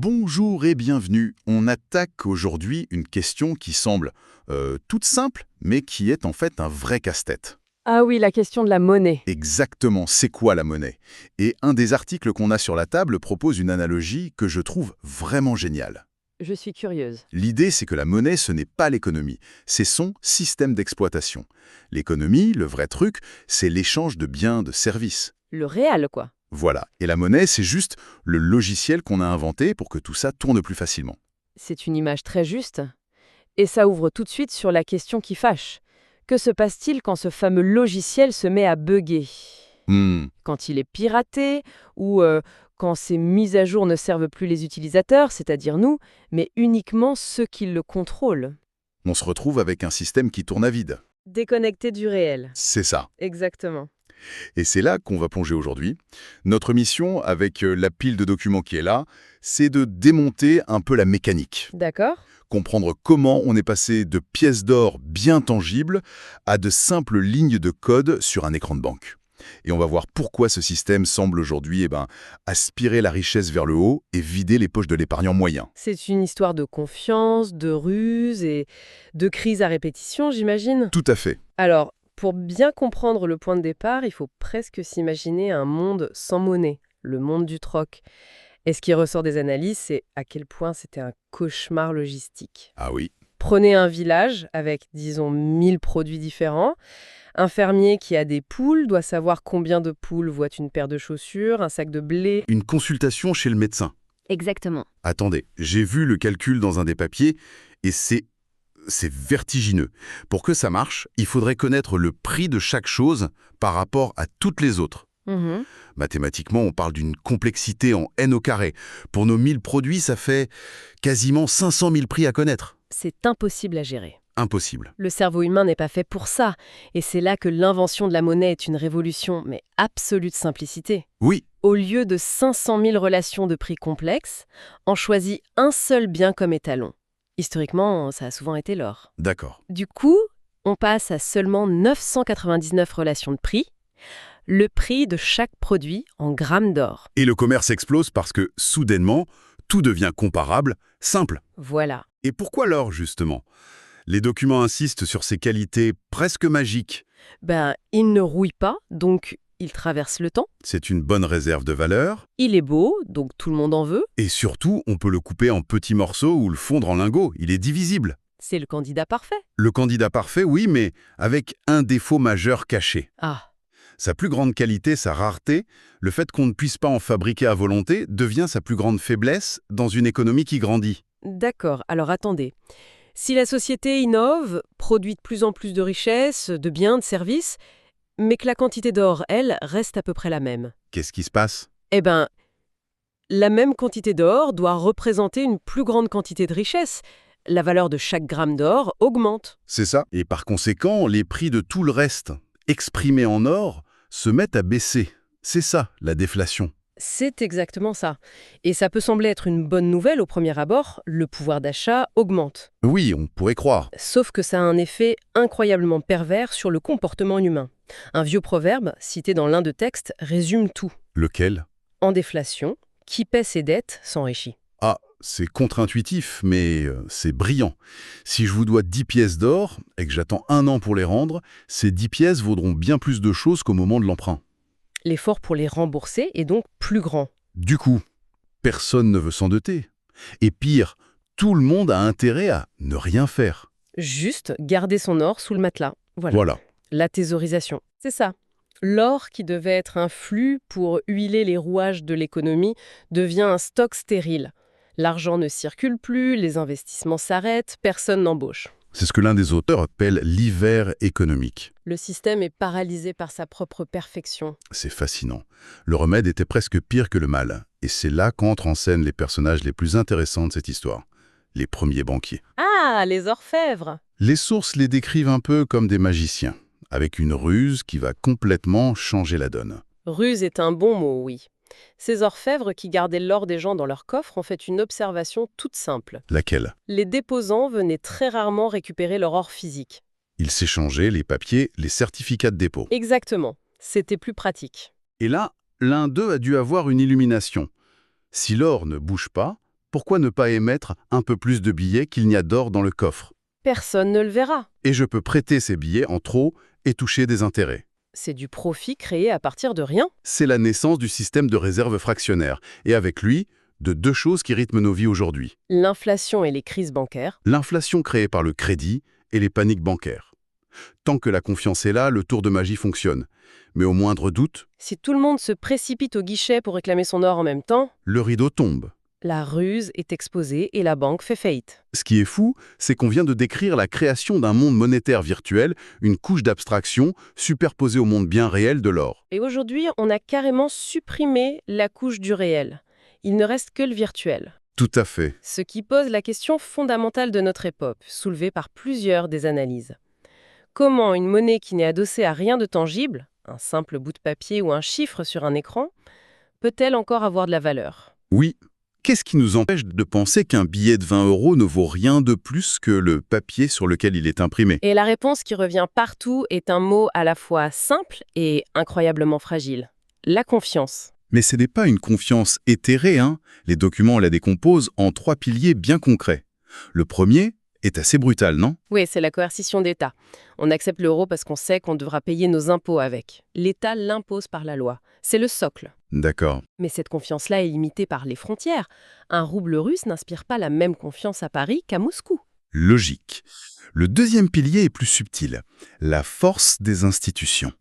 Bonjour et bienvenue. On attaque aujourd'hui une question qui semble toute simple, mais qui est en fait un vrai casse-tête. Ah oui, la question de la monnaie. Exactement, c'est quoi la monnaie? Et un des articles qu'on a sur la table propose une analogie que je trouve vraiment géniale. Je suis curieuse. L'idée, c'est que la monnaie, ce n'est pas l'économie, c'est son système d'exploitation. L'économie, le vrai truc, c'est l'échange de biens, de services. Le réel, quoi. Voilà. Et la monnaie, c'est juste le logiciel qu'on a inventé pour que tout ça tourne plus facilement. C'est une image très juste. Et ça ouvre tout de suite sur la question qui fâche. Que se passe-t-il quand ce fameux logiciel se met à bugger? Quand il est piraté ou quand ses mises à jour ne servent plus les utilisateurs, c'est-à-dire nous, mais uniquement ceux qui le contrôlent. On se retrouve avec un système qui tourne à vide. Déconnecté du réel. C'est ça. Exactement. Et c'est là qu'on va plonger aujourd'hui. Notre mission, avec la pile de documents qui est là, c'est de démonter un peu la mécanique. D'accord. Comprendre comment on est passé de pièces d'or bien tangibles à de simples lignes de code sur un écran de banque. Et on va voir pourquoi ce système semble aujourd'hui aspirer la richesse vers le haut et vider les poches de l'épargnant moyen. C'est une histoire de confiance, de ruse et de crise à répétition, j'imagine. Tout à fait. Alors, pour bien comprendre le point de départ, il faut presque s'imaginer un monde sans monnaie, le monde du troc. Et ce qui ressort des analyses, c'est à quel point c'était un cauchemar logistique. Ah oui. Prenez un village avec, disons, 1000 produits différents. Un fermier qui a des poules doit savoir combien de poules voient une paire de chaussures, un sac de blé. Une consultation chez le médecin. Exactement. Attendez, j'ai vu le calcul dans un des papiers et c'est vertigineux. Pour que ça marche, il faudrait connaître le prix de chaque chose par rapport à toutes les autres. Mathématiquement, on parle d'une complexité en n au carré. Pour nos 1000 produits, ça fait quasiment 500 000 prix à connaître. C'est impossible à gérer. Impossible. Le cerveau humain n'est pas fait pour ça. Et c'est là que l'invention de la monnaie est une révolution, mais absolue de simplicité. Oui, Au lieu de 500 000 relations de prix complexes, on choisit un seul bien comme étalon. Historiquement, ça a souvent été l'or. d'accord. Du coup, on passe à seulement 999 relations de prix, le prix de chaque produit en grammes d'or. Et le commerce explose parce que, soudainement, tout devient comparable, simple. Voilà. Et pourquoi l'or, justement? Les documents insistent sur ses qualités presque magiques. Il ne rouille pas, donc il traverse le temps. C'est une bonne réserve de valeur. Il est beau, donc tout le monde en veut. Et surtout, on peut le couper en petits morceaux ou le fondre en lingots. Il est divisible. C'est le candidat parfait. Le candidat parfait, oui, mais avec un défaut majeur caché. Ah, Sa plus grande qualité, sa rareté, le fait qu'on ne puisse pas en fabriquer à volonté, devient sa plus grande faiblesse dans une économie qui grandit. d'accord. Alors attendez. Si la société innove, produit de plus en plus de richesses, de biens, de services, mais que la quantité d'or, elle, reste à peu près la même. Qu'est-ce qui se passe? La même quantité d'or doit représenter une plus grande quantité de richesse. La valeur de chaque gramme d'or augmente. C'est ça. Et par conséquent, les prix de tout le reste, exprimés en or, se mettent à baisser. C'est ça, la déflation. C'est exactement ça. Et ça peut sembler être une bonne nouvelle au premier abord, le pouvoir d'achat augmente. Oui, on pourrait croire. Sauf que ça a un effet incroyablement pervers sur le comportement humain. Un vieux proverbe, cité dans l'un de textes, résume tout. Lequel? En déflation, qui paie ses dettes s'enrichit. Ah, c'est contre-intuitif, mais c'est brillant. Si je vous dois 10 pièces d'or et que j'attends 1 an pour les rendre, ces 10 pièces vaudront bien plus de choses qu'au moment de l'emprunt. L'effort pour les rembourser est donc plus grand. Du coup, personne ne veut s'endetter. Et pire, tout le monde a intérêt à ne rien faire. Juste garder son or sous le matelas. Voilà. La thésaurisation. C'est ça. L'or, qui devait être un flux pour huiler les rouages de l'économie, devient un stock stérile. L'argent ne circule plus, les investissements s'arrêtent, personne n'embauche. C'est ce que l'un des auteurs appelle l'hiver économique. Le système est paralysé par sa propre perfection. C'est fascinant. Le remède était presque pire que le mal. Et c'est là qu'entrent en scène les personnages les plus intéressants de cette histoire. Les premiers banquiers. Ah, les orfèvres! Les sources les décrivent un peu comme des magiciens, avec une ruse qui va complètement changer la donne. Ruse est un bon mot, oui. Ces orfèvres qui gardaient l'or des gens dans leur coffre ont fait une observation toute simple. Laquelle? Les déposants venaient très rarement récupérer leur or physique. Ils s'échangeaient les papiers, les certificats de dépôt. Exactement. C'était plus pratique. Et là, l'un d'eux a dû avoir une illumination. Si l'or ne bouge pas, Pourquoi ne pas émettre un peu plus de billets qu'il n'y a d'or dans le coffre? Personne ne le verra. Et je peux prêter ces billets en trop et toucher des intérêts. C'est du profit créé à partir de rien. C'est la naissance du système de réserve fractionnaire, et avec lui, de deux choses qui rythment nos vies aujourd'hui. L'inflation et les crises bancaires. L'inflation créée par le crédit et les paniques bancaires. Tant que la confiance est là, le tour de magie fonctionne. Mais au moindre doute, Si tout le monde se précipite au guichet pour réclamer son or en même temps, le rideau tombe. la ruse est exposée et la banque fait faillite. Ce qui est fou, c'est qu'on vient de décrire la création d'un monde monétaire virtuel, une couche d'abstraction superposée au monde bien réel de l'or. Et aujourd'hui, on a carrément supprimé la couche du réel. Il ne reste que le virtuel. Tout à fait. Ce qui pose la question fondamentale de notre époque, soulevée par plusieurs des analyses. Comment une monnaie qui n'est adossée à rien de tangible, un simple bout de papier ou un chiffre sur un écran, peut-elle encore avoir de la valeur? Oui. Qu'est-ce qui nous empêche de penser qu'un billet de 20 € ne vaut rien de plus que le papier sur lequel il est imprimé? Et la réponse qui revient partout est un mot à la fois simple et incroyablement fragile. La confiance. Mais ce n'est pas une confiance éthérée, hein. Les documents la décomposent en 3 piliers bien concrets. Le premier est assez brutal, non? Oui, c'est la coercition d'État. On accepte l'euro parce qu'on sait qu'on devra payer nos impôts avec. L'État l'impose par la loi. C'est le socle. D'accord. Mais cette confiance-là est limitée par les frontières. Un rouble russe n'inspire pas la même confiance à Paris qu'à Moscou. Logique. Le deuxième pilier est plus subtil. La force des institutions.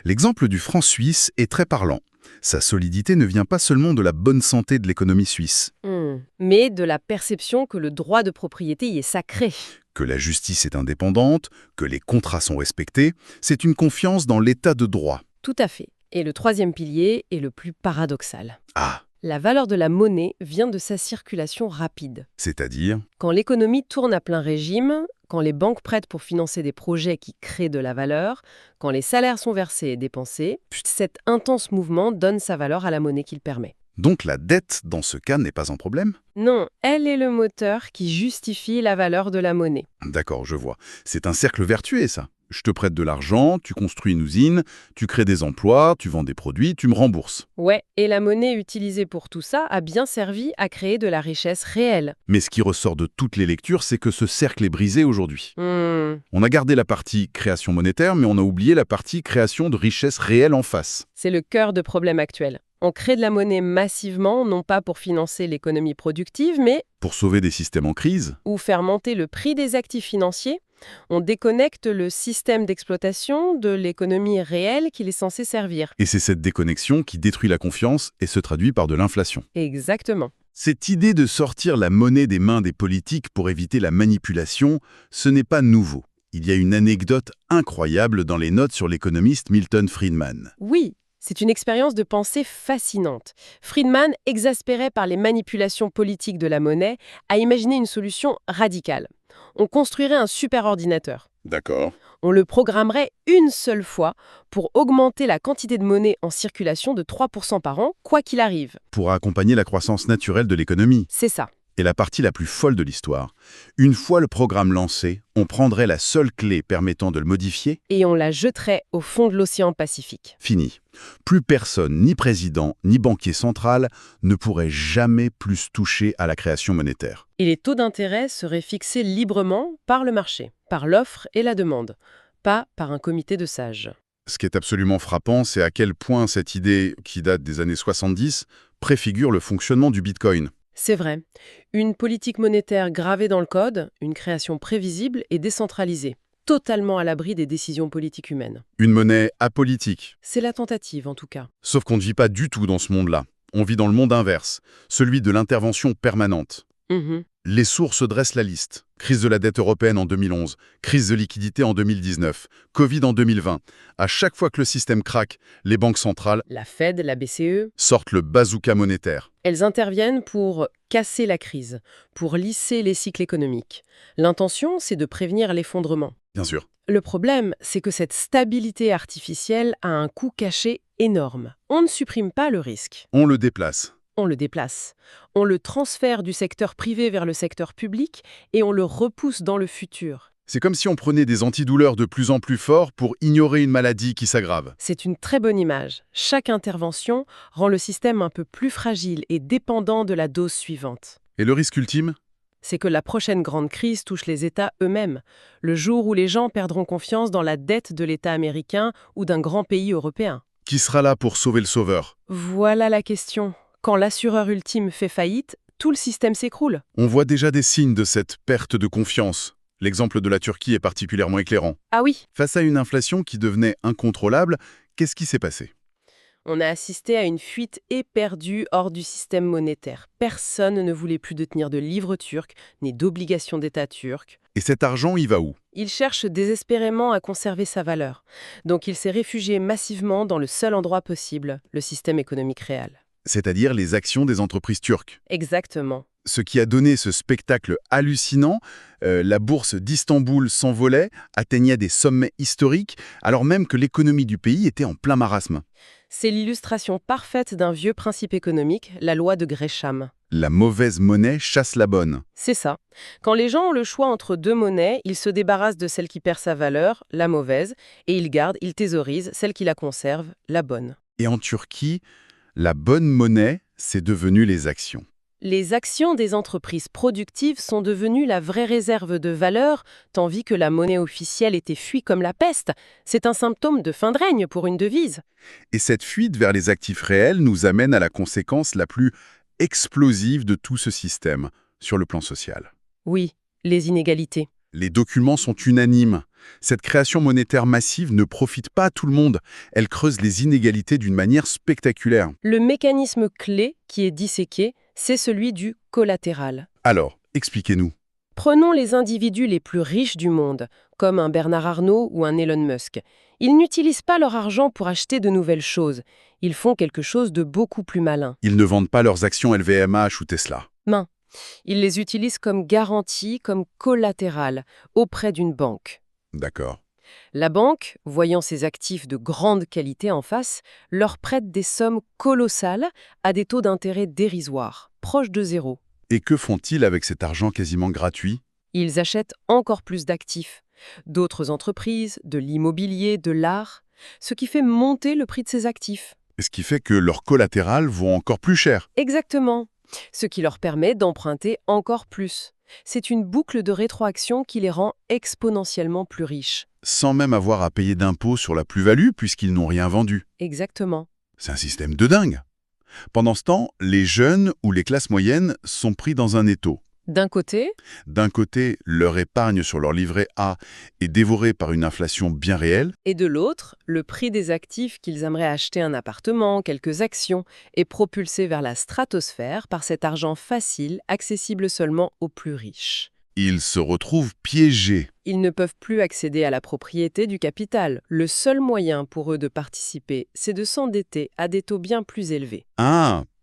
L'exemple du franc suisse est très parlant. Sa solidité ne vient pas seulement de la bonne santé de l'économie suisse. Mais de la perception que le droit de propriété y est sacré. Que la justice est indépendante, que les contrats sont respectés, c'est une confiance dans l'état de droit. Tout à fait. Et le troisième pilier est le plus paradoxal. Ah, La valeur de la monnaie vient de sa circulation rapide. c'est-à-dire? Quand l'économie tourne à plein régime, quand les banques prêtent pour financer des projets qui créent de la valeur, quand les salaires sont versés et dépensés, cet intense mouvement donne sa valeur à la monnaie qu'il permet. Donc la dette, dans ce cas, n'est pas un problème? Non, elle est le moteur qui justifie la valeur de la monnaie. D'accord, je vois. C'est un cercle vertueux, ça. Je te prête de l'argent, tu construis une usine, tu crées des emplois, tu vends des produits, tu me rembourses. Ouais, et la monnaie utilisée pour tout ça a bien servi à créer de la richesse réelle. Mais ce qui ressort de toutes les lectures, c'est que ce cercle est brisé aujourd'hui. On a gardé la partie création monétaire, mais on a oublié la partie création de richesse réelle en face. C'est le cœur de problème actuel. On crée de la monnaie massivement, non pas pour financer l'économie productive, mais Pour sauver des systèmes en crise, ou faire monter le prix des actifs financiers. On déconnecte le système d'exploitation de l'économie réelle qu'il est censé servir. et c'est cette déconnexion qui détruit la confiance et se traduit par de l'inflation. Exactement. Cette idée de sortir la monnaie des mains des politiques pour éviter la manipulation, ce n'est pas nouveau. Il y a une anecdote incroyable dans les notes sur l'économiste Milton Friedman. Oui, c'est une expérience de pensée fascinante. Friedman, exaspéré par les manipulations politiques de la monnaie, a imaginé une solution radicale. On construirait un superordinateur. D'accord. On le programmerait une seule fois pour augmenter la quantité de monnaie en circulation de 3% par an, quoi qu'il arrive. Pour accompagner la croissance naturelle de l'économie. C'est ça. Et la partie la plus folle de l'histoire. Une fois le programme lancé, on prendrait la seule clé permettant de le modifier. Et on la jetterait au fond de l'océan Pacifique. Fini. Plus personne, ni président, ni banquier central, ne pourrait jamais plus toucher à la création monétaire. Et les taux d'intérêt seraient fixés librement par le marché, par l'offre et la demande, pas par un comité de sages. Ce qui est absolument frappant, c'est à quel point cette idée, qui date des années 70, préfigure le fonctionnement du Bitcoin. C'est vrai. Une politique monétaire gravée dans le code, une création prévisible et décentralisée, totalement à l'abri des décisions politiques humaines. Une monnaie apolitique. C'est la tentative, en tout cas. Sauf qu'on ne vit pas du tout dans ce monde-là. On vit dans le monde inverse, celui de l'intervention permanente. Les sources dressent la liste. Crise de la dette européenne en 2011, crise de liquidité en 2019, Covid en 2020. À chaque fois que le système craque, les banques centrales, La Fed, la BCE, sortent le bazooka monétaire. elles interviennent pour casser la crise, pour lisser les cycles économiques. L'intention, c'est de prévenir l'effondrement. Bien sûr. Le problème, c'est que cette stabilité artificielle a un coût caché énorme. On ne supprime pas le risque. On le déplace. On le déplace. On le transfère du secteur privé vers le secteur public et on le repousse dans le futur. C'est comme si on prenait des antidouleurs de plus en plus forts pour ignorer une maladie qui s'aggrave. C'est une très bonne image. Chaque intervention rend le système un peu plus fragile et dépendant de la dose suivante. Et le risque ultime? C'est que la prochaine grande crise touche les États eux-mêmes, le jour où les gens perdront confiance dans la dette de l'État américain ou d'un grand pays européen. Qui sera là pour sauver le sauveur? Voilà la question. Quand l'assureur ultime fait faillite, tout le système s'écroule. On voit déjà des signes de cette perte de confiance. L'exemple de la Turquie est particulièrement éclairant. Ah oui, Face à une inflation qui devenait incontrôlable, qu'est-ce qui s'est passé? on a assisté à une fuite éperdue hors du système monétaire. Personne ne voulait plus détenir de livres turcs, ni d'obligations d'État turcs. Et cet argent, il va où? Il cherche désespérément à conserver sa valeur. Donc il s'est réfugié massivement dans le seul endroit possible, le système économique réel. C'est-à-dire les actions des entreprises turques. Exactement. Ce qui a donné ce spectacle hallucinant, la bourse d'Istanbul s'envolait, atteignait des sommets historiques, alors même que l'économie du pays était en plein marasme. C'est l'illustration parfaite d'un vieux principe économique, la loi de Gresham. La mauvaise monnaie chasse la bonne. C'est ça. Quand les gens ont le choix entre deux monnaies, ils se débarrassent de celle qui perd sa valeur, la mauvaise, et ils thésaurisent celle qui la conserve, la bonne. Et en Turquie, la bonne monnaie, c'est devenu les actions. Les actions des entreprises productives sont devenues la vraie réserve de valeur, tandis que la monnaie officielle était fuie comme la peste. C'est un symptôme de fin de règne pour une devise. Et cette fuite vers les actifs réels nous amène à la conséquence la plus explosive de tout ce système, sur le plan social. Oui, les inégalités. Les documents sont unanimes. Cette création monétaire massive ne profite pas à tout le monde. Elle creuse les inégalités d'une manière spectaculaire. Le mécanisme clé qui est disséqué, c'est celui du collatéral. Alors, expliquez-nous. Prenons les individus les plus riches du monde, comme un Bernard Arnault ou un Elon Musk. Ils n'utilisent pas leur argent pour acheter de nouvelles choses. Ils font quelque chose de beaucoup plus malin. Ils ne vendent pas leurs actions LVMH ou Tesla. Ils les utilisent comme garantie, comme collatéral, auprès d'une banque. D'accord. La banque, voyant ses actifs de grande qualité en face, leur prête des sommes colossales à des taux d'intérêt dérisoires, proches de zéro. Et que font-ils avec cet argent quasiment gratuit? Ils achètent encore plus d'actifs, d'autres entreprises, de l'immobilier, de l'art, ce qui fait monter le prix de ces actifs. Ce qui fait que leurs collatérales vont encore plus cher. Exactement. Ce qui leur permet d'emprunter encore plus. C'est une boucle de rétroaction qui les rend exponentiellement plus riches. Sans même avoir à payer d'impôts sur la plus-value puisqu'ils n'ont rien vendu. Exactement. C'est un système de dingue. Pendant ce temps, les jeunes ou les classes moyennes sont pris dans un étau. D'un côté, leur épargne sur leur livret A est dévorée par une inflation bien réelle. et de l'autre, le prix des actifs qu'ils aimeraient acheter un appartement, quelques actions, est propulsé vers la stratosphère par cet argent facile, accessible seulement aux plus riches. Ils se retrouvent piégés. Ils ne peuvent plus accéder à la propriété du capital. Le seul moyen pour eux de participer, c'est de s'endetter à des taux bien plus élevés.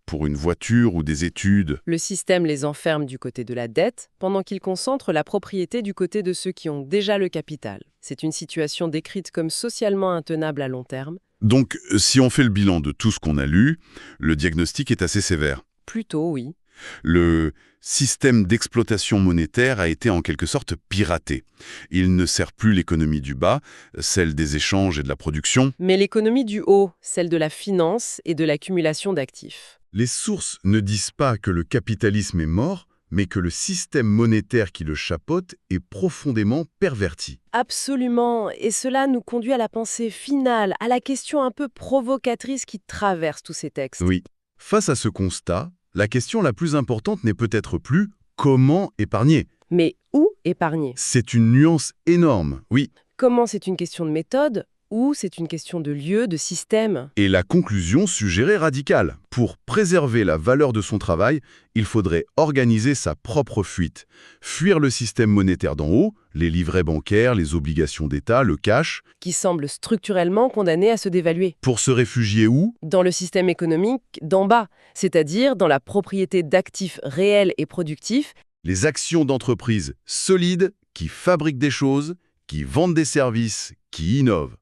Pour une voiture ou des études. Le système les enferme du côté de la dette, pendant qu'il concentre la propriété du côté de ceux qui ont déjà le capital. C'est une situation décrite comme socialement intenable à long terme. Donc, si on fait le bilan de tout ce qu'on a lu, le diagnostic est assez sévère. Plutôt, oui. Le système d'exploitation monétaire a été en quelque sorte piraté. Il ne sert plus l'économie du bas, celle des échanges et de la production. Mais l'économie du haut, celle de la finance et de l'accumulation d'actifs. Les sources ne disent pas que le capitalisme est mort, mais que le système monétaire qui le chapeaute est profondément perverti. Absolument, et cela nous conduit à la pensée finale, à la question un peu provocatrice qui traverse tous ces textes. Oui. Face à ce constat, la question la plus importante n'est peut-être plus comment épargner. Mais où épargner? C'est une nuance énorme, oui. Comment c'est une question de méthode? Ou c'est une question de lieu, de système? Et la conclusion suggérait radicale. Pour préserver la valeur de son travail, il faudrait organiser sa propre fuite. Fuir le système monétaire d'en haut, les livrets bancaires, les obligations d'État, le cash. Qui semble structurellement condamné à se dévaluer. Pour se réfugier où? Dans le système économique d'en bas, c'est-à-dire dans la propriété d'actifs réels et productifs. Les actions d'entreprises solides qui fabriquent des choses, qui vendent des services, qui innovent.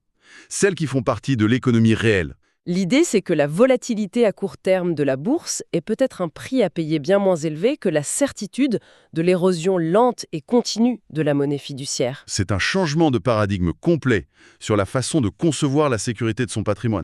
Celles qui font partie de l'économie réelle. L'idée, c'est que la volatilité à court terme de la bourse est peut-être un prix à payer bien moins élevé que la certitude de l'érosion lente et continue de la monnaie fiduciaire. C'est un changement de paradigme complet sur la façon de concevoir la sécurité de son patrimoine.